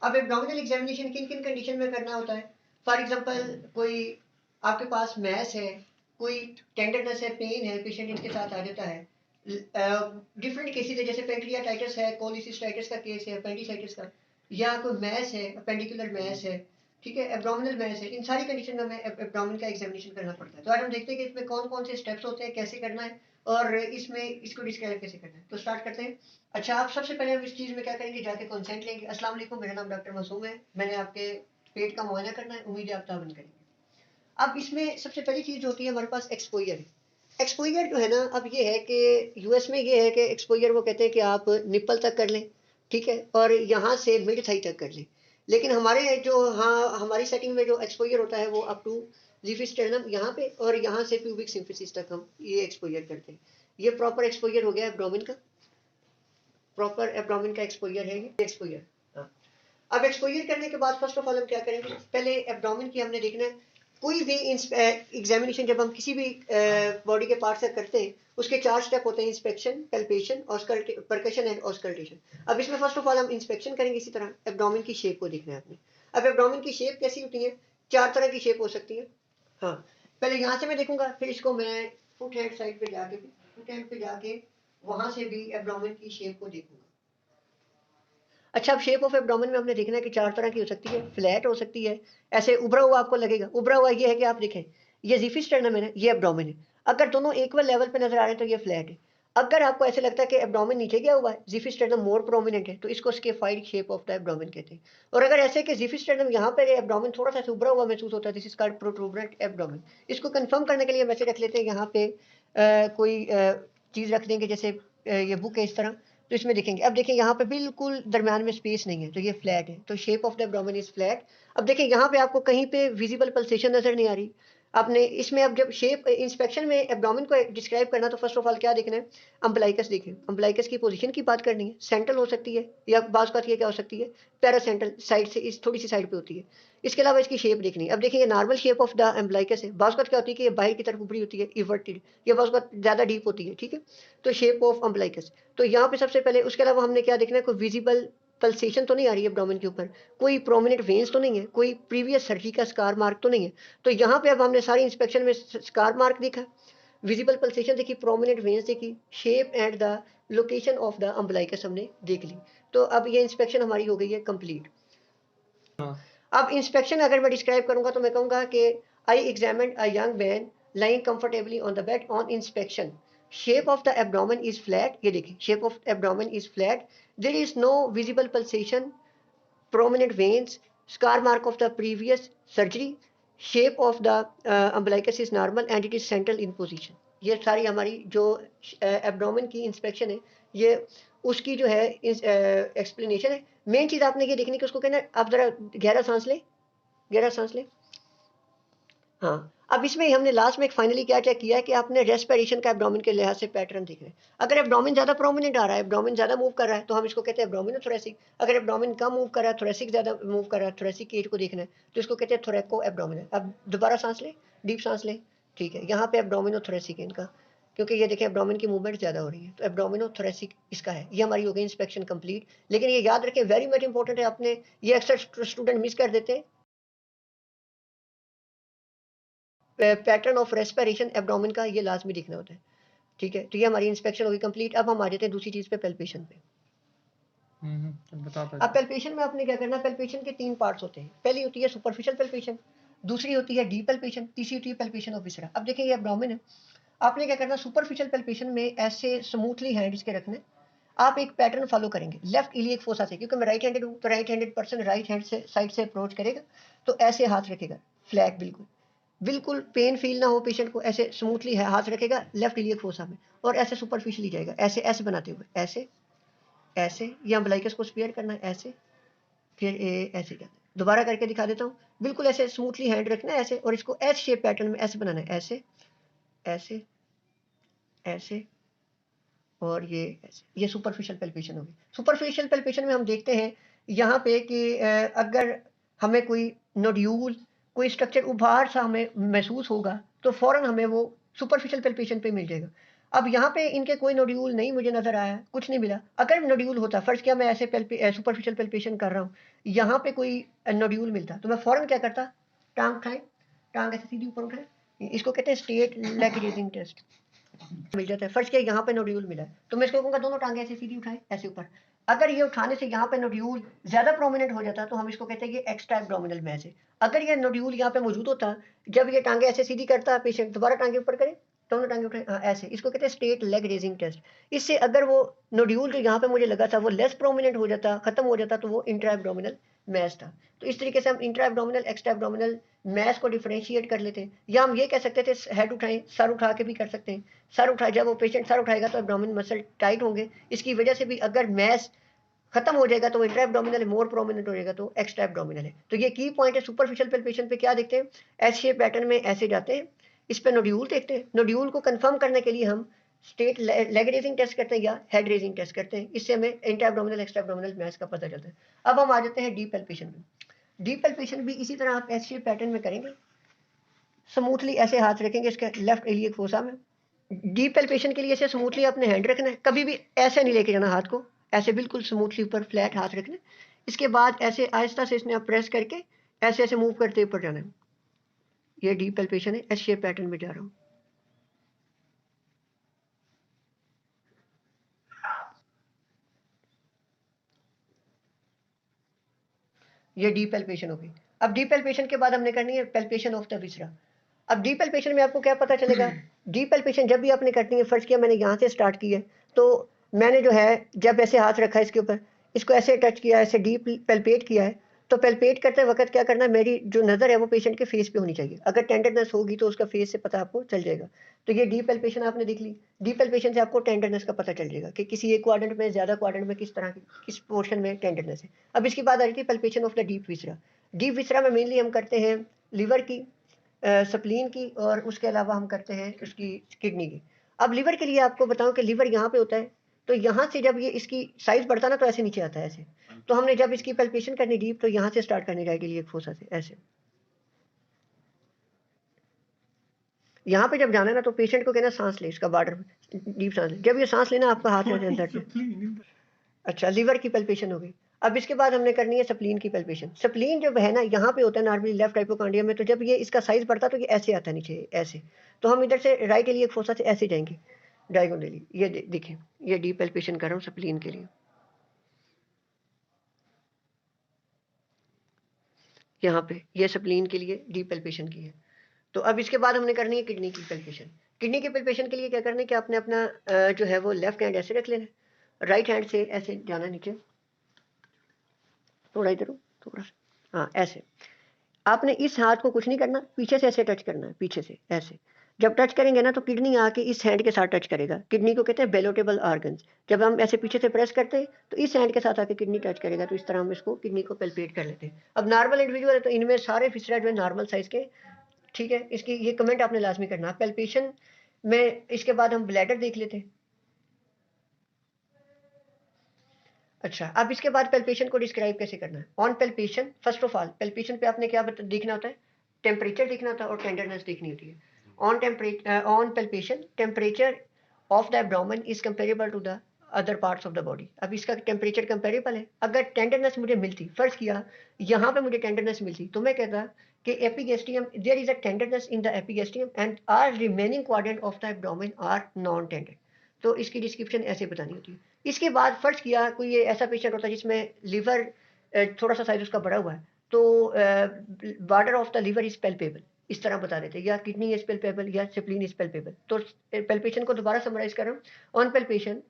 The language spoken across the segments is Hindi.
अब एब्डोमिनल एग्जामिनेशन किन किन कंडीशन में करना होता है? फॉर एग्जांपल कोई आपके पास मैस है, कोई टेंडरनेस है, पेन है, पेशेंट इसके साथ आ जाता है। डिफरेंट केसेस है, जैसे पेंक्रियाटाइटिस है, कोलिसिस्टाइटिस का केस है, अपेंडिसाइटिस का, या कोई मैस है, अपेंडिकुलर मैस है, ठीक है, एब्डोमिनल मैस है। इन सारी कंडीशन में हमें एब्डोमिन का एग्जामिनेशन करना पड़ता है। तो आज हम देखते हैं कि इसमें कौन कौन से स्टेप्स होते हैं, कैसे करना है और इसमें इसको डिस्क्राइब कैसे करना है। तो स्टार्ट करते हैं। अच्छा, आप सबसे पहले हम इस चीज़ में क्या करेंगे, जाके कंसेंट लेंगे। अस्सलाम वालेकुम, मेरा नाम डॉक्टर मासूम है, मैंने आपके पेट का मुआयना करना है, उम्मीद है आप ताबन करेंगे। अब इसमें सबसे पहली चीज़ होती है हमारे पास एक्सपोजर है। एक्सपोजर जो है ना, अब ये है कि यूएस में ये है कि एक्सपोजर वो कहते हैं कि आप निप्पल तक कर लें, ठीक है, और यहाँ से मिड थाई तक कर लें। लेकिन हमारे जो, हाँ, हमारी सेटिंग में जो एक्सपोजर होता है वो अप टू लीफिस्टर्नम यहाँ पे, और यहाँ से प्यूबिक सिम्फिसिस तक हम ये एक्सपोजर करते हैं। ये प्रॉपर एक्सपोजर हो गया एब्डोमेन का, प्रॉपर एब्डोमेन का एक्सपोजर है ये एक्सपोजर। हाँ। अब एक्सपोजर करने के बाद फर्स्ट ऑफ ऑल हम क्या करेंगे, पहले एब्डोमेन की हमने देखना है। कोई भी एग्जामिनेशन जब हम किसी भी बॉडी के पार्ट से करते हैं, उसके 4 स्टेप होते हैं: inspection, palpation, percussion and auscultation. अब इसमें फर्स्ट ऑफ ऑल हम इंस्पेक्शन करेंगे। इसी तरह एब्डोमेन की शेप को देखना है आपने। अब एब्डोमेन की शेप कैसी होती है? 4 तरह की शेप हो सकती है। हाँ, पहले यहाँ से मैं देखूंगा, फिर इसको मैं फुट हैंड साइड पे जाके, फुट हैंड पे जाके वहां से भी एब्डोमेन की शेप को देखूंगा। अच्छा, अब शेप ऑफ एब्डोमेन में हमने देखना है कि 4 तरह की हो सकती है। फ्लैट हो सकती है, ऐसे उभरा हुआ आपको लगेगा। उभरा हुआ ये है कि आप देखें, ये ज़िफिस्टर्नम है ना, ये एब्डोमेन है। अगर दोनों इक्वल लेवल पे नज़र आ रहे हैं तो ये फ्लैट है। अगर आपको ऐसे लगता है कि एब्डोमेन नीचे गया हुआ है, ज़िफिस्टर्नम मोर प्रोमिनेंट है, तो इसको scaphoid shape of the abdomen कहते हैं। और अगर ऐसे कि ज़िफिस्टर्नम यहाँ पे एब्डोमेन थोड़ा सा उभरा हुआ महसूस होता है, दिस इज कॉल्ड प्रोट्रूबरेंट एब्डोमेन। इसको कंफर्म करने के लिए हम ऐसे रख लेते हैं, यहाँ पे कोई चीज़ रख देंगे, जैसे ये बुक है इस तरह। तो इसमें देखेंगे, अब देखिए यहाँ पे बिल्कुल दरम्यान में स्पेस नहीं है, तो ये फ्लैट है, तो shape of the abdomen is flat. अब देखिए यहाँ पे आपको कहीं पे विजिबल पल्सेशन नजर नहीं आ रही। आपने इसमें, अब जब शेप इंस्पेक्शन में एब्डोमेन को डिस्क्राइब करना, तो फर्स्ट ऑफ ऑल क्या देखना है, अम्बलाइकस देखें। अम्बलाइकस की पोजीशन की बात करनी है। सेंट्रल हो सकती है, या बाज़ बात ये क्या हो सकती है, पैरासेंट्रल साइड से, इस थोड़ी सी साइड पे होती है। इसके अलावा इसकी शेप देखनी है। अब देखिए, ये नॉर्मल शेप ऑफ द एम्बलाइकस है। बाज़ बात क्या होती है कि ये बाहर की तरफ ऊपरी होती है, इवर्टेड। ये बाज़ बात ज़्यादा डीप होती है, ठीक है। तो शेप ऑफ अम्बलाइकस, तो यहाँ पे सबसे पहले, उसके अलावा हमने क्या देखना है, कोई विजिबल पल्सेशन तो नहीं आ रही है एब्डोमेन के ऊपर, कोई प्रोमिनेंट वेन्स तो नहीं है, कोई प्रीवियस सर्जरी का स्कार मार्क तो नहीं है। तो यहाँ पे अब हमने सारी इंस्पेक्शन में स्कार मार्क देखा, विजिबल पल्सेशन देखी, प्रोमिनेंट वेन्स देखी, shape and the location of the umbilicus हमने देख ली। तो अब ये इंस्पेक्शन हमारी हो गई है कंप्लीट। अब इंस्पेक्शन अगर मैं डिस्क्राइब करूंगा तो मैं कहूंगा कि I examined a young man lying comfortably on the bed on inspection. Shape of the abdomen is flat. ये देखिए, shape of abdomen is flat. There is no visible pulsation, prominent veins, scar mark of the previous surgery. Shape of the umbilicus is normal and it is central in position. ये सारी हमारी जो एब्डोमेन की इंस्पेक्शन है, ये उसकी जो है एक्सप्लेनेशन है। मेन चीज़ आपने ये देखनी कि उसको कहना है, आप ज़रा गहरा सांस लें, गहरा सांस लें। हाँ, अब इसमें हमने लास्ट में एक फाइनली क्या चेक किया है कि आपने रेस्पिरेशन का एब्डोमेन के लिहाज से पैटर्न देखना है। अगर एब्डोमेन ज़्यादा प्रोमिनेंट आ रहा है, एब्डोमेन ज़्यादा मूव कर रहा है, तो हम इसको कहते हैं एब्डोमिनोथोरेसिक। अगर एब्डोमेन कम मूव कर रहा है, थोरेसिक ज़्यादा मूव कर रहा है, थोरेसिक एज को देखना है, तो इसको कहते हैं थोरेको एब्डोमिनल। अब दोबारा सांस लें, डीप सांस लें, ठीक है। यहाँ पे एब्डोमिनोथोरेसिक है इनका, क्योंकि ये देखें एब्डोमेन की मूवमेंट ज़्यादा हो रही है, तो एब्डोमिनोथोरेसिक इसका है। ये हमारी हो गई इंस्पेक्शन कंप्लीट। लेकिन ये याद रखें, वेरी मच इंपॉर्टेंट है, अपने ये अक्सर स्टूडेंट मिस कर देते हैं, पैटर्न ऑफ रेस्पिरेशन एब्डोमेन का ये लाजमी दिखना होता है, ठीक है। तो ये हमारी इंस्पेक्शन होगी कंप्लीट। अब हम आ जाते हैं दूसरी चीज़ पे, पैल्पेशन पे। अब पैल्पेशन में आपने क्या करना है, पैल्पेशन के 3 पार्ट्स होते हैं। पहली होती है सुपरफिशियल पैल्पेशन, दूसरी होती है डीप पैल्पेशन, तीसरी होती है पैल्पेशन ऑफ विसरा। अब देखिए, ये एब्डोमेन है, आपने क्या करना, सुपरफिशियल पैल्पेशन में ऐसे स्मूथली हैंड्स के रखने। आप एक पैटर्न फॉलो करेंगे लेफ्ट इलियक फोसा से, क्योंकि मैं राइट हैंडेड हूँ, तो right handed person right hand से साइड से अप्रोच करेगा, तो ऐसे हाथ रखेगा, फ्लैट बिल्कुल, बिल्कुल पेन फील ना हो पेशेंट को, ऐसे स्मूथली है हाथ रखेगा लेफ्ट इलियक फोसा में, और ऐसे सुपरफिशियली जाएगा, ऐसे ऐसे बनाते हुए, ऐसे ऐसे, ये अम्बलाइकस को स्पेयर करना है, ऐसे, फिर ऐसे करना है। दोबारा करके दिखा देता हूँ, बिल्कुल ऐसे स्मूथली हैंड रखना है ऐसे, और इसको एस शेप पैटर्न में ऐसे बनाना है, ऐसे ऐसे ऐसे, और ये ऐसे। ये सुपरफिशियल पैल्पेशन होगी। सुपरफिशियल पैल्पेशन में हम देखते हैं यहाँ पे कि अगर हमें कोई नोड्यूल, कोई स्ट्रक्चर उभार सा हमें महसूस होगा, तो फौरन हमें वो सुपरफिशियल पैल्पेशन पे मिल जाएगा। अब यहाँ पे इनके कोई नोड्यूल नहीं मुझे नजर आया, कुछ नहीं मिला। अगर नोड्यूल होता, फर्स्ट क्या मैं ऐसे सुपरफिशियल पेल्पेशन कर रहा हूँ, यहाँ पे कोई नोड्यूल मिलता तो मैं फौरन क्या करता, टांग उठाए, टांग ऐसे सीधी ऊपर उठाए, इसको कहते हैं स्टेट लेग रेजिंग टेस्ट, मिल जाता है। फर्स्ट क्या यहाँ पे नोड्यूल मिला है तो मैं इसको कहूँगा दोनों टांगे ऐसे सीधी उठाए, ऐसे ऊपर। अगर ये उठाने से यहाँ पे नोड्यूल ज्यादा प्रोमिनेंट हो जाता तो हम इसको कहते हैं कि एक्स्ट्रा एब्डोमिनल मैस है। अगर ये नोड्यूल यहाँ पे मौजूद होता, जब ये टांगे ऐसे सीधी करता पेशेंट, दोबारा टांगे ऊपर करे, दोनों टांगे उठाए, हाँ ऐसे, इसको कहते हैं स्टेट लेग रेजिंग टेस्ट। इससे अगर वो नोड्यूल जो यहाँ पे मुझे लगा था वो लेस प्रोमिनेंट हो जाता, खत्म हो जाता, तो वो इंट्रा एब्डोमिनल मैस था। तो इस तरीके से हम intra abdominal extra abdominal mass को डिफरेंशिएट कर लेते हैं। या हम ये कह सकते थे हेड उठाएं, सर उठा के भी कर सकते हैं। सर उठा, जब वो पेशेंट सर उठाएगा तो एब्डोमिनल मसल टाइट होंगे, इसकी वजह से भी अगर मैस खत्म हो जाएगा तो इंट्रा एब्डोमिनल मोर प्रोमिनेंट हो जाएगा तो एक्स्ट्रा एब्डोमिनल है। तो ये की पॉइंट है। सुपरफिशियल पेल्पेशन पे क्या देखते हैं, एस शेप पैटर्न में ऐसे जाते हैं, इस पे नोड्यूल देखते हैं। नोड्यूल को कंफर्म करने के लिए हम स्टेट लेग रेजिंग टेस्ट करते हैं या हेड रेजिंग टेस्ट करते हैं, इससे हमें intra abdominal extra abdominal mass का पता चलता है। अब हम आ जाते हैं डीप पेल्पेशन में। डीप पेल्पेशन भी इसी तरह आप एस शेप पैटर्न में करेंगे, स्मूथली ऐसे हाथ रखेंगे इसके लेफ्ट इलियक फोसा में। डीप पेल्पेशन के लिए ऐसे स्मूथली अपने हैंड रखना है, कभी भी ऐसे नहीं लेके जाना हाथ को, ऐसे बिल्कुल स्मूथली ऊपर फ्लैट हाथ रखना है। इसके बाद ऐसे आहिस्ता से इसने प्रेस करके ऐसे ऐसे मूव करते ऊपर जाना है। ये डीप पेल्पेशन है, एस शेप पैटर्न में जा रहा हूँ। ये डीप पेल्पेशन हो गई। अब डीप पेल्पेशन के बाद हमने करनी है पेल्पेशन ऑफ द विसरा। अब डीप पेल्पेशन में आपको क्या पता चलेगा, डीप पेल्पेशन जब भी आपने करनी है, फर्स्ट किया मैंने यहाँ से स्टार्ट की है, तो मैंने जो है जब ऐसे हाथ रखा है इसके ऊपर, इसको ऐसे टच किया है, ऐसे डीप पेल्पेट किया है, तो पेल्पेट करते वक्त क्या करना है, मेरी जो नज़र है वो पेशेंट के फेस पे होनी चाहिए। अगर टेंडरनेस होगी तो उसका फेस से पता आपको चल जाएगा। तो ये डीप पेल्पेशन आपने देख ली। डीप पेल्पेशन से आपको टेंडरनेस का पता चल जाएगा कि किसी एक क्वाड्रेंट में, ज़्यादा क्वाड्रेंट में किस तरह की, किस पोर्शन में टेंडरनेस है। अब इसके बाद आ रही थी palpation of the deep viscera. Deep viscera में मेनली हम करते हैं लिवर की, स्प्लीन की, और उसके अलावा हम करते हैं उसकी किडनी की। अब लिवर के लिए आपको बताऊं कि लिवर यहाँ पे होता है, तो यहाँ से जब ये इसकी साइज बढ़ता ना तो ऐसे नीचे आता है ऐसे। तो हमने जब इसकी पेल्पेशन करनी डीप तो यहाँ से स्टार्ट करनी राइट इलियक फोसा से ऐसे। यहाँ पे जब जाना है ना तो पेशेंट को कहना सांस ले, इसका बॉर्डर डीप सांस ले। जब ये सांस लेना आपका हाथ है अंदर से। अच्छा, लीवर की पेल्पेशन हो गई। अब इसके बाद हमने करनी है स्प्लीन की पेल्पेशन। स्प्लीन जब है ना यहाँ पे होता है नॉर्मली लेफ्ट हाइपोकॉन्ड्रियम में, तो जब ये इसका साइज बढ़ता तो ये ऐसे आता है नीचे ऐसे। तो हम इधर से राइट इलियक फोसा से ऐसे जाएंगे डायगोनली। ये देखिए, ये डीप पेल्पेशन कर रहा हूँ स्प्लीन के लिए। यहाँ पे ये स्प्लीन के लिए डीप पेल्पेशन की है। तो अब इसके बाद हमने करनी है किडनी की पेल्पेशन। किडनी की पेल्पेशन के लिए क्या करना है कि आपने अपना जो है वो लेफ्ट हैंड ऐसे रख लेना, राइट हैंड से ऐसे जाना नीचे, थोड़ा इधर थोड़ा सा, हाँ ऐसे। आपने इस हाथ को कुछ नहीं करना, पीछे से ऐसे टच करना है, पीछे से ऐसे। जब टच करेंगे ना तो किडनी आके इस हैंड के साथ टच करेगा। किडनी को कहते हैं बेलोटेबल ऑर्गन्स। जब हम ऐसे पीछे से प्रेस करते हैं तो इस हैंड के साथ आके किडनी टच करेगा। तो इस तरह हम इसको किडनी को पेल्पेट कर लेते हैं। अब नॉर्मल इंडिविजुअल है तो इनमें सारे फिसरा जो है नॉर्मल साइज के, ठीक है। इसकी ये कमेंट आपने लाजमी करना। पेल्पेशन में इसके बाद हम ब्लैडर देख लेते हैं। अच्छा, अब इसके बाद पेल्पेशन को डिस्क्राइब कैसे करना है। On palpation, first of all palpation पे आपने क्या देखना होता है, टेम्परेचर देखना होता है और टेंडरनेस देखनी होती है। On palpation temperature of the abdomen is comparable to the other parts of the body. अब इसका टेम्परेचर कंपेरेबल है। अगर टेंडरनेस मुझे मिलती, फर्ज किया यहाँ पे मुझे टेंडरनेस मिलती, तो मैं कहता कि epigastrium, there is a tenderness in the epigastrium and our remaining quadrant of the abdomen are non tender. तो इसकी डिस्क्रिप्शन ऐसे बतानी होती है। इसके बाद फर्ज किया कोई ये ऐसा पेशेंट होता है जिसमें लिवर थोड़ा सा साइज उसका बड़ा हुआ है, तो border of the liver is palpable, इस तरह बता देते हैं, या किडनी इज पेल्पेबल या स्प्लीन इज पेल्पेबल। तो पेल्पेशन को दोबारा समराइज कर रहा हूँ। On palpation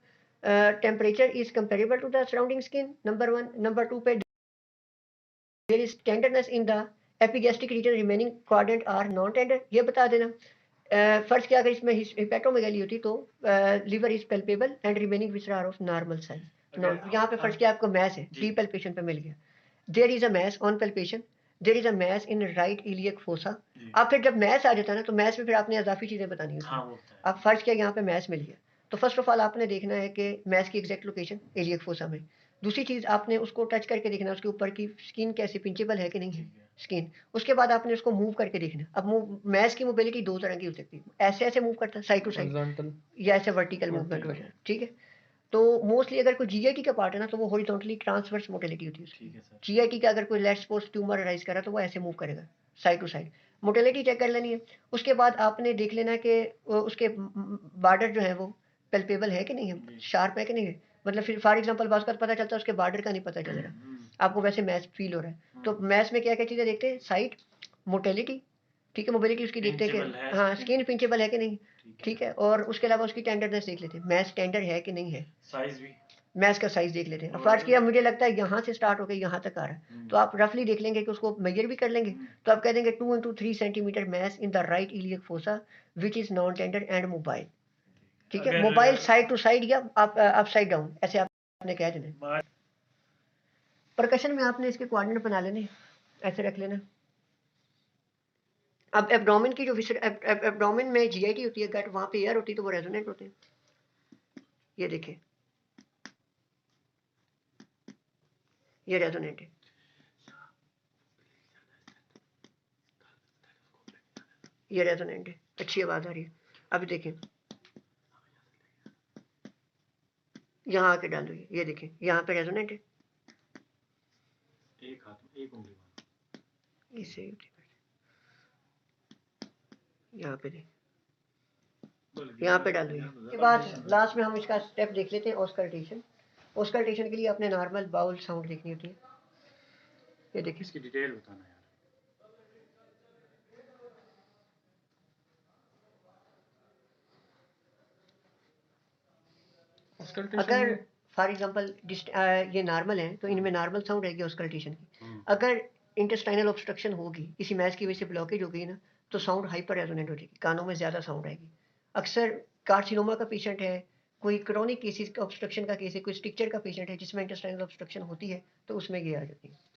temperature is comparable to the surrounding skin, number 1। Number 2 पे there is tenderness in the epigastric region, remaining quadrant are non tender, ये बता देना। फर्ज किया अगर इसमें हिपैटोमेगाली होती तो liver is palpable and remaining viscera are of normal size. यहाँ पे फर्ज किया आपको मैस है, डी पेल्पेशन पे मिल गया। There is a mass on palpation, there is a mass in right iliac fossa. अब फिर जब मैस आ जाता है ना तो मैस में फिर आपने अजाफी चीजें बतानी होती है। अब फर्ज किया यहाँ पे मैस मिल गया, तो फर्स्ट ऑफ ऑल आपने देखना है कि मैस की एग्जैक्ट लोकेशन इलियक फोसा में। दूसरी चीज आपने उसको टच करके देखना है उसके ऊपर की स्किन कैसी पिंचेबल है कि नहीं है, स्किन। उसके बाद आपने उसको मूव करके देखना। अब मैस की मोबिलिटी 2 तरह की हो सकती है। ऐसे-ऐसे मूव करता है साइड टू साइड हॉरिजॉन्टल या ऐसे वर्टिकल मूवमेंट हो जाए, ठीक है? तो मोस्टली अगर कोई जीआईटी का पार्ट है ना, तो वो हॉरिजॉन्टली ट्रांसवर्स मोटिलिटी होती है उसकी। ठीक है सर। जीआईटी का अगर कोई लेट्स सपोज ट्यूमर अराइज कर रहा है, तो वो ऐसे मूव करेगा side to side. Motility check कर लेनी है। उसके बाद आपने देख लेना है कि उसके बॉर्डर जो है वो पल्पेबल है कि नहीं है, शार्प है कि नहीं है। मतलब फिर फॉर एग्जांपल बात पता चलता है उसके बॉर्डर का नहीं पता चल रहा, आपको वैसे मैच फील हो रहा है। तो मैच में क्या-क्या चीज़ें देखते हैं, साइट, मोटिलिटी, ठीक है, मोबिलिटी उसकी देखते हैं कि हाँ, स्किन पिंचेबल है कि नहीं, ठीक है, और उसके अलावा उसकी टेंडरनेस देख लेते हैं, मैच टेंडर है कि नहीं है, साइज भी, मैच का साइज देख लेते हैं। अब फर्ज किया मुझे लगता है यहाँ से स्टार्ट होकर यहाँ तक आ रहा है, तो आप रफली देख लेंगे कि उसको मेजर भी कर लेंगे, तो आप कह देंगे 2 into 3 centimetre match in the right iliac fossa which is non tender and mobile, ठीक है, मोबाइल साइड टू साइड या अपसाइड डाउन, ऐसे आपने कह देना। परकशन में आपने इसके कोऑर्डिनेट बना लेने, ऐसे रख लेना। अब एब्डोमेन की जो एब्डोमेन में जीआईटी होती है, गट, वहाँ पे एयर होती है, तो वो रेजोनेंट होते हैं। ये देखिए, ये रेजोनेंट है, ये रेजोनेंट है, अच्छी आवाज आ रही है। अब देखें, यहाँ आके डालो, ये देखें, यहाँ पे रेजोनेंट है, एक हाथ एक उंगली मारो, इसे यहाँ पे देखें, यहाँ पे डालो। ये बाद लास्ट में हम इसका स्टेप देख लेते हैं, ऑस्कल्टेशन। ऑस्कल्टेशन के लिए अपने नॉर्मल बाउल साउंड देखनी होती है। ये देखिए, इसकी डिटेल बताना यार। अगर फॉर एग्जांपल ये नॉर्मल है, तो इनमें नॉर्मल साउंड रहेगी ऑस्कल्टेशन की। अगर इंटेस्टाइनल ऑब्स्ट्रक्शन होगी, इसी मैच की वजह से ब्लॉकेज हो गई ना, तो साउंड हाइपर रेजोनेंट हो जाएगी, कानों में ज़्यादा साउंड आएगी। अक्सर कार्सिनोमा का पेशेंट है, कोई क्रोनिक केसेस का ऑब्स्ट्रक्शन का केस है, कोई स्ट्रिक्चर का पेशेंट है जिसमें इंटेस्टाइनल ऑब्स्ट्रक्शन होती है, तो उसमें ये आ जाती है।